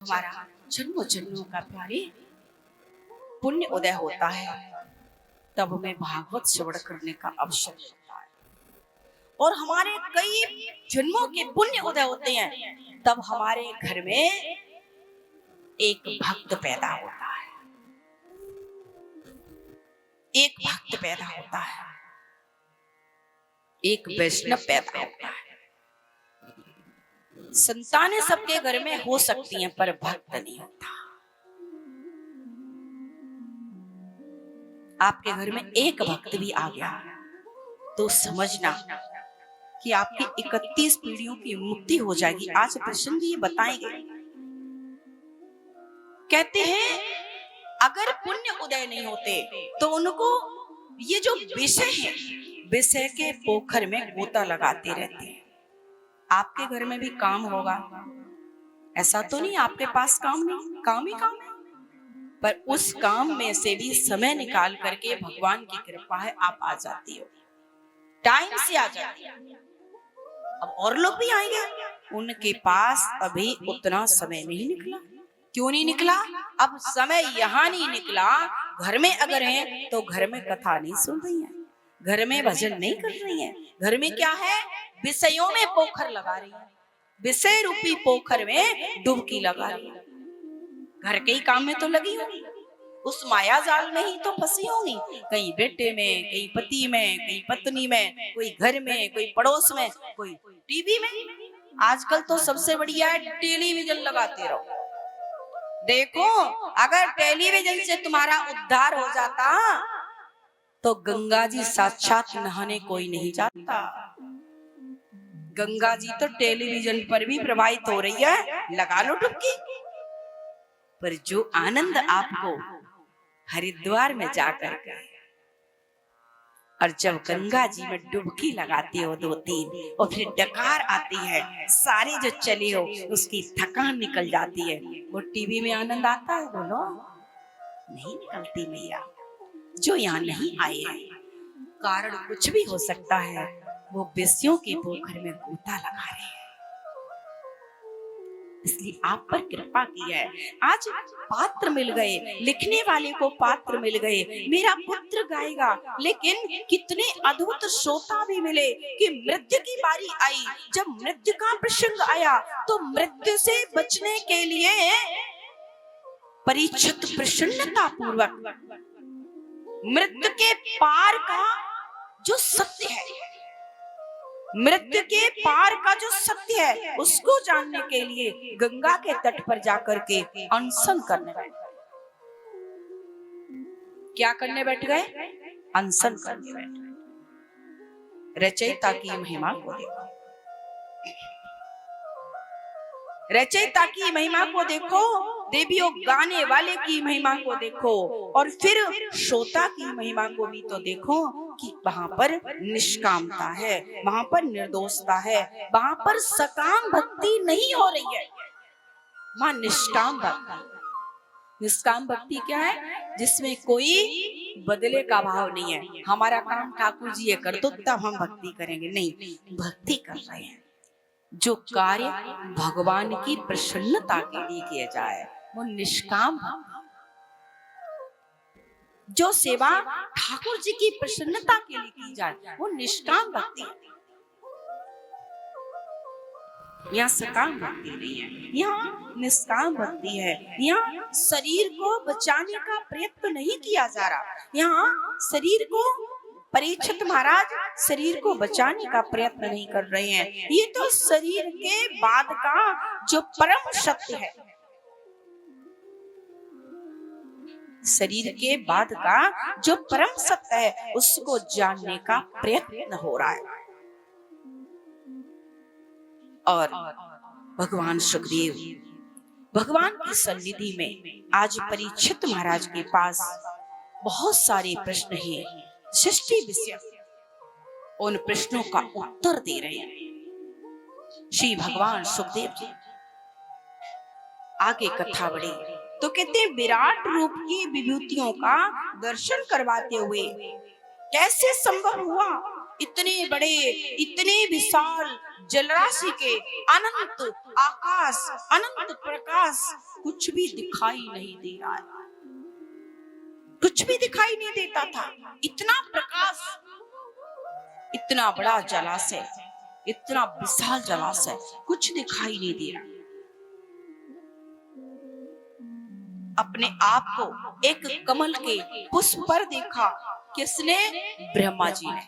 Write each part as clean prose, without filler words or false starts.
हमारा जन्मों जन्मों का प्यारे पुण्य उदय होता है, तब हमें भागवत श्रवण करने का अवसर मिलता है। और हमारे कई जन्मों के पुण्य उदय होते हैं, तब हमारे घर में एक भक्त पैदा होता है, एक भक्त पैदा होता है, एक वैष्णव पैदा होता है। संतानें सबके घर में हो सकती हैं, पर भक्त नहीं होता। आपके घर में एक भक्त भी आ गया तो समझना कि आपकी 31 पीढ़ियों की मुक्ति हो जाएगी। आज प्रसंग ये बताएंगे। कहते हैं अगर पुण्य उदय नहीं होते तो उनको ये जो विषय है, विषय के पोखर में गोता लगाते रहते हैं। आपके घर में भी काम होगा, ऐसा तो नहीं आपके पास काम नहीं, काम ही काम है, पर उस काम में से भी समय निकाल करके भगवान की कृपा है आप आ जाती हो, टाइम से आ जाती हो। अब और लोग भी आएंगे, उनके पास अभी उतना समय नहीं निकला। क्यों नहीं निकला? अब समय यहाँ नहीं निकला। घर में अगर है तो घर में कथा नहीं सुन रही है, घर में भजन नहीं कर रही है, घर में क्या है, विषयों में पोखर लगा रही है, विषय रूपी पोखर में डुबकी लगा रही है। घर के ही काम में तो लगी होगी, उस माया जाल में ही तो फंसी होगी, कहीं बेटे में, कहीं पति में, कहीं पत्नी में, कोई घर में, कोई पड़ोस में, कोई टीवी में। आजकल तो सबसे बढ़िया है टेलीविजन लगाते रहो। देखो अगर टेलीविजन से तुम्हारा उद्धार हो जाता तो गंगा जी साक्षात नहाने कोई नहीं जाता। गंगा जी तो टेलीविजन पर भी प्रवाहित हो रही है, लगा लो डुबकी। पर जो आनंद आपको हरिद्वार में जाकर के, और जब गंगा जी में डुबकी लगाते हो 2-3 और फिर डकार आती है, सारी जो चली हो उसकी थकान निकल जाती है, वो टीवी में आनंद आता है? बोलो नहीं निकलती मैया। जो यहाँ नहीं आए हैं, कारण कुछ भी हो सकता है, वो विषयों के पोखर में गोता लगा रहे हैं। इसलिए आप पर कृपा की है, आज पात्र मिल गए, लिखने वाले को पात्र मिल गए, मेरा पुत्र गाएगा। लेकिन कितने अद्भुत श्रोता भी मिले कि मृत्यु की बारी आई, जब मृत्यु का प्रसंग आया तो मृत्यु से बचने के लिए परीक्षित प्रसन्नता पूर्वक मृत्यु के पार का जो सत्य है, मृत्यु के पार का जो सत्य है, उसको जानने के लिए गंगा के तट पर जाकर के अनशन करने बैठ गए। क्या करने बैठ गए? अनशन करने बैठ गए। रचयिता की महिमा को देखो, रचयिता की महिमा को देखो, देवियों गाने वाले की महिमा को देखो, और फिर श्रोता की महिमा को भी तो देखो कि वहां पर निष्कामता है, वहां पर निर्दोषता है, वहां पर सकाम भक्ति नहीं हो रही है, वहां निष्काम भक्ति। निष्काम भक्ति क्या है? जिसमें कोई बदले का भाव नहीं है, हमारा काम ठाकुर जी ये कर दो तब हम भक्ति करेंगे, नहीं, भक्ति कर रहे हैं। जो कार्य भगवान की प्रसन्नता के लिए किया जाए वो निष्काम भक्ति। जो सेवा ठाकुर जी की प्रसन्नता के लिए की जाए वो निष्काम भक्ति है। यहाँ सकाम भक्ति नहीं है, यहाँ निष्काम भक्ति है। यहाँ शरीर को बचाने का प्रयत्न नहीं किया जा रहा, यहाँ शरीर को, परीक्षित महाराज शरीर को बचाने का प्रयत्न नहीं कर रहे हैं। ये तो शरीर के बाद का जो परम सत्य है, शरीर के बाद का जो परम सत्य है, उसको जानने का प्रयत्न हो रहा है। और भगवान सुखदेव भगवान की सन्निधि में आज परीक्षित महाराज के पास बहुत सारे प्रश्न हैं, सृष्टि विषय। उन प्रश्नों का उत्तर दे रहे हैं श्री भगवान सुखदेव जी। आगे कथा बढ़ी तो कहते विराट रूप की विभूतियों का दर्शन करवाते हुए कैसे संभव हुआ इतने बड़े, इतने विशाल जलराशि के अनंत आकाश, अनंत प्रकाश, कुछ भी दिखाई नहीं दे रहा है, कुछ भी दिखाई नहीं देता था। इतना प्रकाश, इतना बड़ा जलाशय, इतना विशाल जलाशय, कुछ दिखाई नहीं दे रहा। अपने आप को एक कमल के पुष्प पर देखा। किसने? ब्रह्मा जी ने।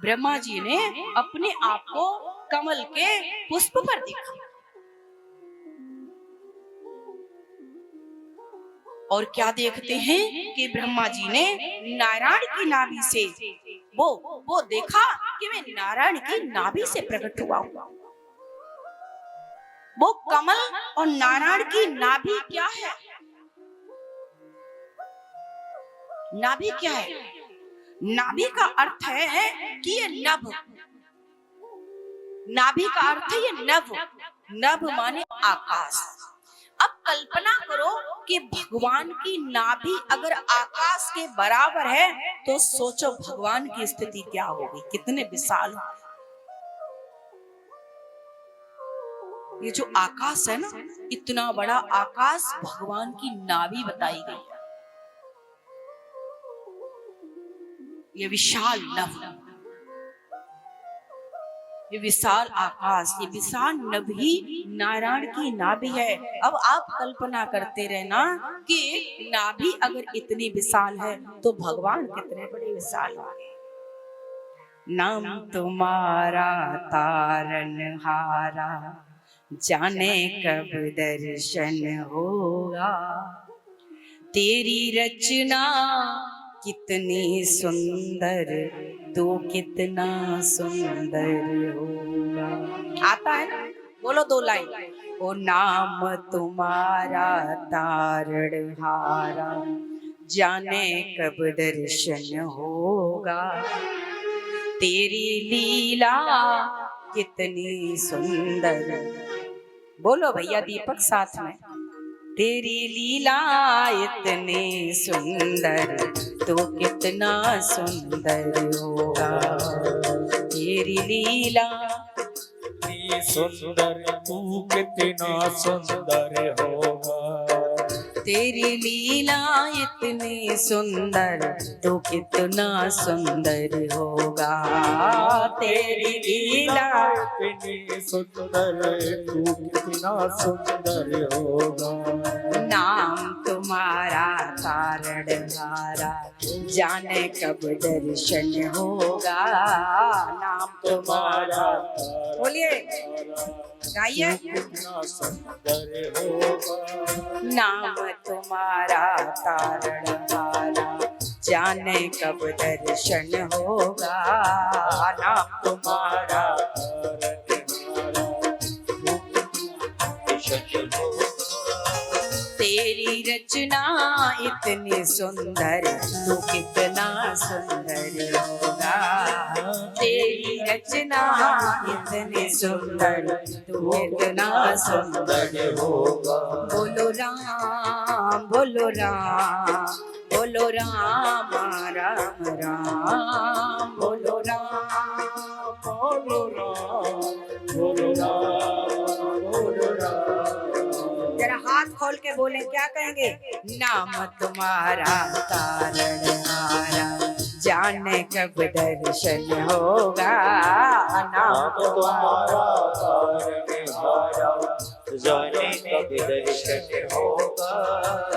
ब्रह्मा जी ने अपने आप को कमल के पुष्प पर देखा। और क्या देखते हैं कि ब्रह्मा जी ने नारायण की नाभि से वो देखा कि मैं नारायण की नाभि से प्रकट हुआ हूं। वो कमल और नारायण की नाभि क्या है? नाभि क्या है? नाभि का अर्थ है कि ये नभ, नाभि का अर्थ है ये नभ, नभ माने आकाश। अब कल्पना करो कि भगवान की नाभि अगर आकाश के बराबर है तो सोचो भगवान की स्थिति क्या होगी, कितने विशाल होंगे। ये जो आकाश है ना, इतना बड़ा आकाश भगवान की नाभि बताई गई है। ये विशाल नभ, ये विशाल आकाश, ये विशाल नभ ही नारायण की नाभि है। अब आप कल्पना करते रहना कि नाभि अगर इतनी विशाल है तो भगवान कितने बड़े विशाल होंगे। नाम तुम्हारा तारनहारा, जाने कब दर्शन होगा। तेरी रचना कितनी सुंदर, तू कितना सुंदर होगा। आता है ना? बोलो दो लाइन। ओ नाम तुम्हारा तारणहारा, जाने कब दर्शन होगा। तेरी लीला कितनी सुंदर, बोलो भैया दीपक साथ में। तेरी लीला इतनी सुंदर, तो कितना सुंदर होगा। तेरी लीला इतनी सुंदर, तू कितना सुंदर होगा। तेरी लीला इतनी सुंदर, तो कितना सुंदर होगा। तेरी लीला इतनी सुंदर, तू कितना सुंदर होगा। नाम तुम्हारा तारणहारा, जाने कब दर्शन होगा। नाम तुम्हारा, बोलिए गाइए। कितना सुंदर होगा। नाम तुम्हारा तारणहारा, जाने कब दर्शन होगा। नाम तुम्हारा तेरी रचना इतनी सुंदर, तू कितना सुंदर होगा। तेरी रचना इतनी सुंदर, तू कितना सुंदर होगा। बोलो राम, बोलो राम, बोलो राम राम राम, बोलो राम, बोलो राम, बोलो राम, बोलो राम। जरा हाथ खोल के बोले, क्या कहेंगे? नाम तुम्हारा तारणहारा, जाने कब दर्शन होगा। नाम तुम्हारा तारणहारा, जाने कब दर्शन होगा।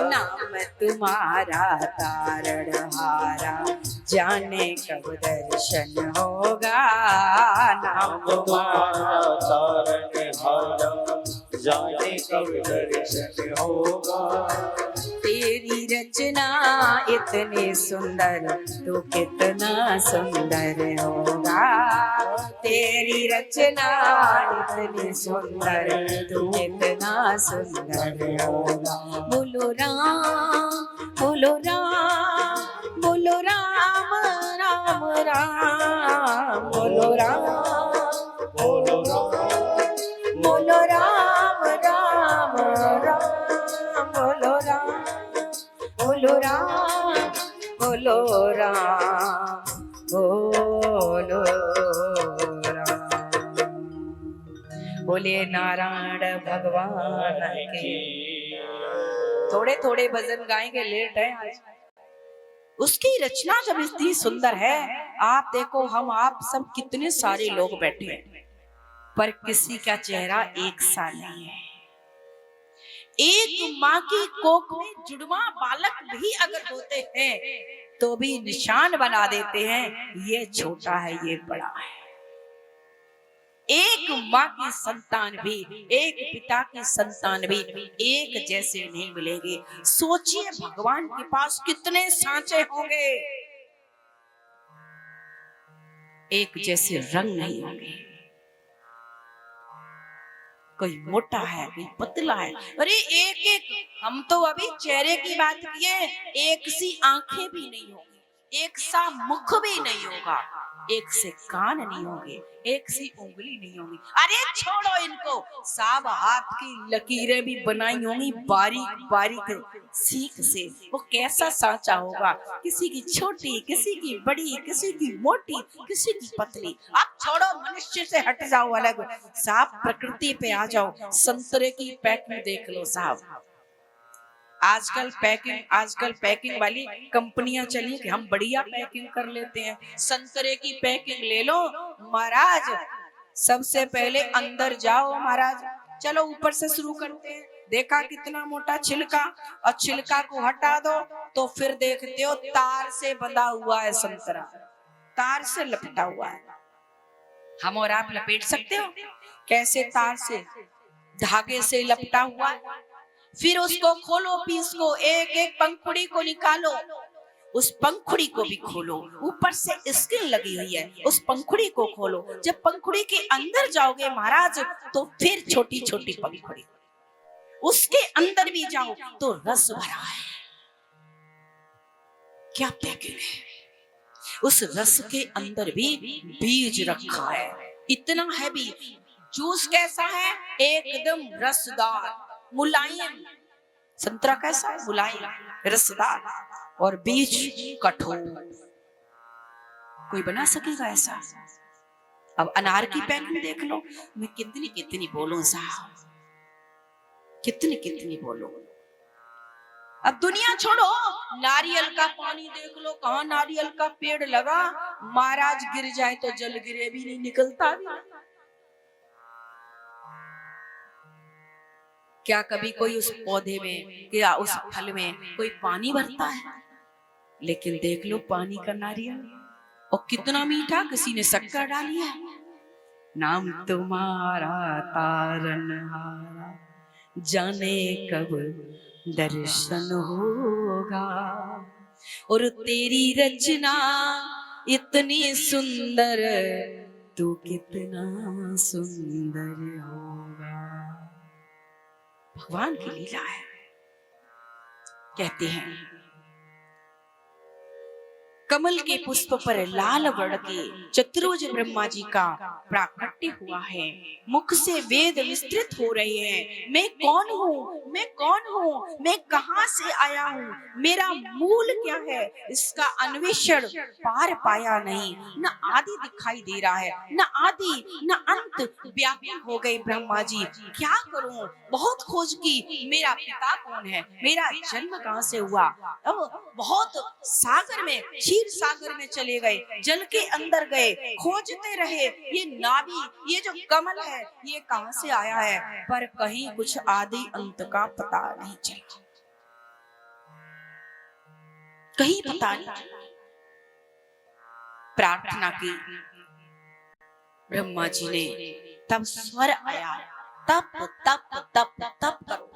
नाम तुम्हारा तारणहारा, जाने कब दर्शन होगा। नाम तुम्हारा तारणहारा, जाने कब दर्शन होगा। तेरी रचना इतनी सुंदर, तू कितना सुंदर होगा। तेरी रचना इतनी सुंदर, तू कितना सुंदर होगा। बोलो राम, बोलो राम, बोलो राम राम राम, बोलो राम, बोलो राम, बोलो राम राम राम, बोलो राम, बोलो राम, बोलो राम, बोलो नारायण भगवान के। थोड़े थोड़े भजन गाएंगे, लेट है आज। उसकी रचना जब इतनी सुंदर है, आप देखो हम आप सब कितने सारे लोग बैठे हैं, पर किसी का चेहरा एक सा नहीं है। एक माँ की कोख में जुड़वा बालक भी अगर होते हैं तो भी निशान बना देते हैं, ये छोटा है ये बड़ा है। एक माँ की संतान भी, एक पिता की संतान भी एक जैसे नहीं मिलेंगे। सोचिए भगवान के पास कितने सांचे होंगे, एक जैसे रंग नहीं होंगे। कोई मोटा है, कोई पतला है। अरे एक एक, हम तो अभी चेहरे की बात किए, एक सी आंखें भी नहीं होंगी, एक सा मुख भी नहीं होगा, एक से कान नहीं होंगे, एक सी उंगली नहीं होगी। अरे छोड़ो इनको, साब हाथ की लकीरें भी बनाई होंगी बारीक बारीक सीख से। वो कैसा सांचा होगा, किसी की छोटी, किसी की बड़ी, किसी की मोटी, किसी की पतली। आप छोड़ो, मनुष्य से हट जाओ अलग, साहब प्रकृति पे आ जाओ। संतरे की पैकिंग देख लो साहब, आजकल पैकिंग वाली कंपनियां चली कि हम बढ़िया पैकिंग कर लेते हैं। संतरे की पैकिंग ले लो महाराज, सबसे पहले अंदर जाओ महाराज, चलो ऊपर से शुरू करते हैं। देखा कितना मोटा छिलका, और छिलका को हटा दो तो फिर देखते हो तार से बंधा हुआ है संतरा, तार से लपटा हुआ है। हम और आप लपेट सकते हो कैसे? तार से, धागे से लपटा हुआ है। फिर उसको खोलो, पीस को, एक एक पंखुड़ी को निकालो, उस पंखुड़ी को भी खोलो, ऊपर से स्किन लगी हुई है, उस पंखुड़ी को खोलो। जब पंखुड़ी के अंदर जाओगे महाराज तो फिर छोटी छोटी पंखुड़ी, उसके अंदर भी जाओ तो रस भरा है। क्या पैकिंग है! उस रस के अंदर भी बीज रखा है, इतना है भी। जूस कैसा है? एकदम रसदार मुलायम। संतरा कैसा है? मुलायम रसदार, और बीज कठोर। कोई बना सकेगा ऐसा? अब अनार की पैकिंग देख लो, मैं कितनी कितनी बोलूं साहब, कितनी कितनी बोलूं। अब दुनिया छोड़ो, नारियल का पानी देख लो, कहाँ नारियल का पेड़ लगा, महाराज गिर जाए तो जल गिरे भी नहीं, निकलता भी। क्या कभी कोई उस पौधे में या उस फल में कोई पानी भरता है? लेकिन देख लो पानी का नारियल, और कितना मीठा, किसी ने शक्कर डाली है। नाम तुम्हारा तारनहारा, जाने कब दर्शन होगा, और तेरी रचना इतनी सुंदर, तू कितना सुंदर होगा। भगवान की लीला है। कहते हैं कमल के पुष्प पर लाल वर्ण के चतुर्भुज ब्रह्मा जी का प्राकट्य हुआ है। मुख से वेद विस्तृत हो रहे हैं। मैं कौन हूँ, मैं कौन हूँ, मैं कहाँ से आया हूँ, मेरा मूल क्या है, इसका अन्वेषण पार पाया नहीं। न आदि दिखाई दे रहा है, न आदि न अंत। व्याकुल हो गए ब्रह्मा जी, क्या करूं, बहुत खोज की, मेरा पिता कौन है, मेरा जन्म कहाँ से हुआ। अब बहुत सागर में, क्षीर सागर में चले गए, जल के अंदर गए, खोजते रहे, ये नाभि, ये जो कमल है, ये कहाँ से आया है, पर कहीं कुछ आदि अंत का पता नहीं चला, कहीं पता नहीं। प्रार्थना की ब्रह्मा जी ने, तब स्वर आया, तप तप तप तप